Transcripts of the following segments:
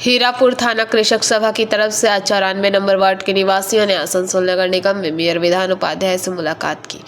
हीरापुर थाना कृषक सभा की तरफ से आज 94 नंबर वार्ड के निवासियों ने आसनसोल नगर निगम में मेयर विधान उपाध्याय से मुलाकात की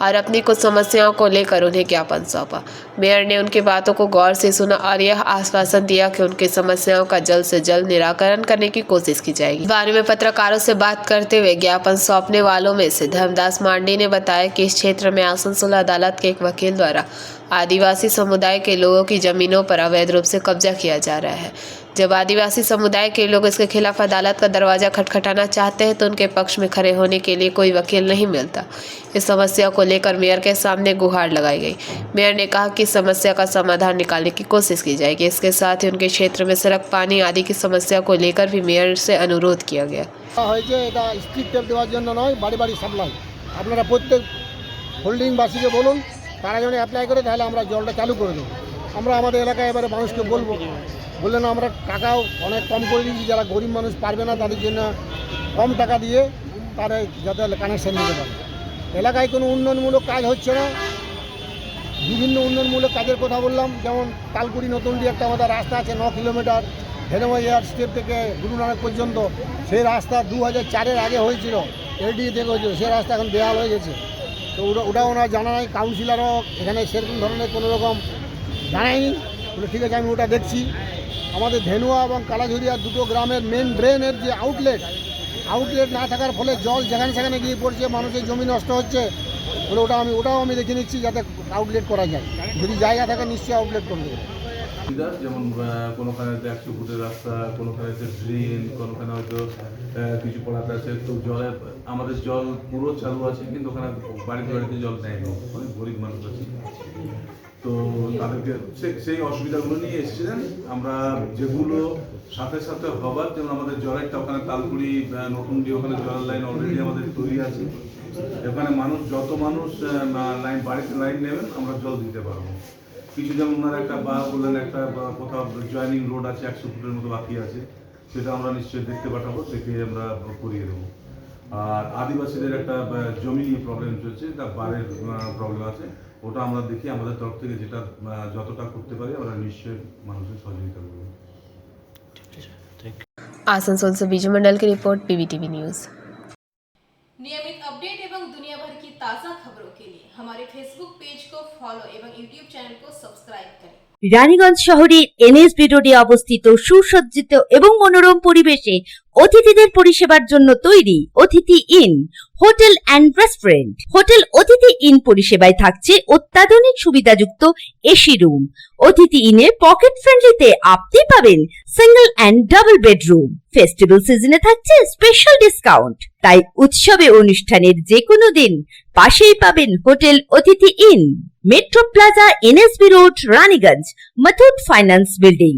और अपनी कुछ समस्याओं को लेकर उन्हें ज्ञापन सौंपा। मेयर ने उनकी बातों को गौर से सुना और यह आश्वासन दिया कि उनकी समस्याओं का जल्द से जल्द निराकरण करने की कोशिश की जाएगी। इस बारे में पत्रकारों से बात करते हुए ज्ञापन सौंपने वालों में से धर्मदास मांडी ने बताया कि इस क्षेत्र में आसनसोल अदालत के एक वकील द्वारा आदिवासी समुदाय के लोगों की जमीनों पर अवैध रूप से कब्जा किया जा रहा है। जब आदिवासी समुदाय के लोग इसके खिलाफ अदालत का दरवाजा खटखटाना चाहते हैं तो उनके पक्ष में खड़े होने के लिए कोई वकील नहीं मिलता। इस समस्या को लेकर मेयर के सामने गुहार लगाई गई। मेयर ने कहा कि समस्या का समाधान निकालने की कोशिश की जाएगी। इसके साथ ही उनके क्षेत्र में सड़क, पानी आदि की समस्या को लेकर भी मेयर से अनुरोध किया गया। আপনারা প্রত্যেক হোল্ডিংবাসীকে বলুন তারা যেন অ্যাপ্লাই করে, তাহলে আমরা জলটা চালু করে দেবো। আমরা আমাদের এলাকায় এবারে মানুষকে বলবো, বললে না আমরা টাকাও অনেক কম করে দিয়েছি, যারা গরিব মানুষ পারবে না তাদের জন্য কম টাকা দিয়ে তারা যাতে কানেকশন দিতে পারে। এলাকায় কোনো উন্নয়নমূলক কাজ হচ্ছে না, বিভিন্ন উন্নয়নমূলক কাজের কথা বললাম, যেমন তালকুড়ি নতুনডি একটা আমাদের রাস্তা আছে 9 কিলোমিটার, ধেনুয়া এয়ার স্টেপ থেকে গুরু নানক পর্যন্ত। সেই রাস্তা 2004-এর আগে হয়েছিল, এলডি থেকে হয়েছিল, সেই রাস্তা এখন বেহাল হয়ে গেছে। তো ওটাও ওনার জানা নাই, কাউন্সিলারও এখানে সেরকম ধরনের কোনো রকম জানায়নি। বলে ঠিক আছে, আমি ওটা দেখছি। আমাদের ধেনুয়া এবং কালাঝুরিয়া দুটো গ্রামের মেন ড্রেনের যে আউটলেট না থাকার ফলে জল যেখানে সেখানে গিয়ে পড়ছে, মানুষের জমি নষ্ট হচ্ছে। বলে ওটাও আমি দেখে নিচ্ছি যাতে আউটলেট করা যায়, যদি জায়গা থাকে নিশ্চয়ই আউটলেট করে দেবে। যেমন কোনোখানে 100 ফুটের রাস্তা, কোনোখানে ড্রেন, কোনোখানে হয়তো কিছু পড়াতে আছে। তো জলের আমাদের জল পুরো চালু আছে, কিন্তু ওখানে বাড়িতে বাড়িতে জল নেয়নি, অনেক গরিব মানুষ আছে। তো তাদেরকে সেই অসুবিধাগুলো নিয়ে এসেছিলেন। আমরা যেগুলো সাথে সাথে হবার, যেমন আমাদের জলেরটা ওখানে তালকুড়ি নতুনডি, ওখানে জলের লাইন অলরেডি আমাদের তৈরি আছে। ওখানে যত মানুষ লাইন বাড়িতে লাইন নেবেন আমরা জল দিতে পারবো। কিছু যেমন ওনার একটা বললেন একটা কোথাও জয়নিং রোড আছে 100 ফুটের মতো বাকি আছে, সেটা আমরা নিশ্চয়ই দেখতে পাঠাবো, দেখে আমরা করিয়ে দেবো। আর আদিবাসীদের একটা জমি নিয়ে প্রবলেম চলছে, এটা বারের প্রবলেম আছে, ওটা আমরা দেখি আমাদের তরফ থেকে যেটা যতটা করতে পারি আমরা নিশ্চয়ই মানুষের সহযোগিতা করবো। आसनसोल से बीजू मंडल की रिपोर्ट, पीवीटीवी न्यूज। नियमित अपडेट एवं दुनिया भर की ताज़ा खबरों के लिए हमारे फेसबुक पेज को फॉलो एवं यूट्यूब चैनल को सब्सक्राइब करें। রানীগঞ্জ শহরের এনএসবি রোডে অবস্থিত সুসজ্জিত এবং মনোরম পরিবেশে অতিথিদের পরিষেবার জন্য তৈরি অতিথি in hotel and restaurant. Hotel অতিথি ইন পরিষেবায় থাকছে অত্যাধুনিক সুবিধাযুক্ত এসি রুম। অতিথি ইনে পকেট ফ্রেন্ডলিতে আপনি পাবেন single and double bedroom. Festival সিজনে থাকছে স্পেশাল ডিসকাউন্ট। তাই উৎসবে অনুষ্ঠানের যে কোনো দিন পাশেই পাবেন হোটেল অতিথি in, metro plaza, NSB road, Raniganj, Muthoot finance building.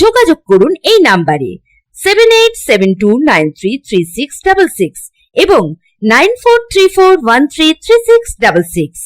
যোগাযোগ করুন এই নাম্বারে 7872933666 এবং 9434133666।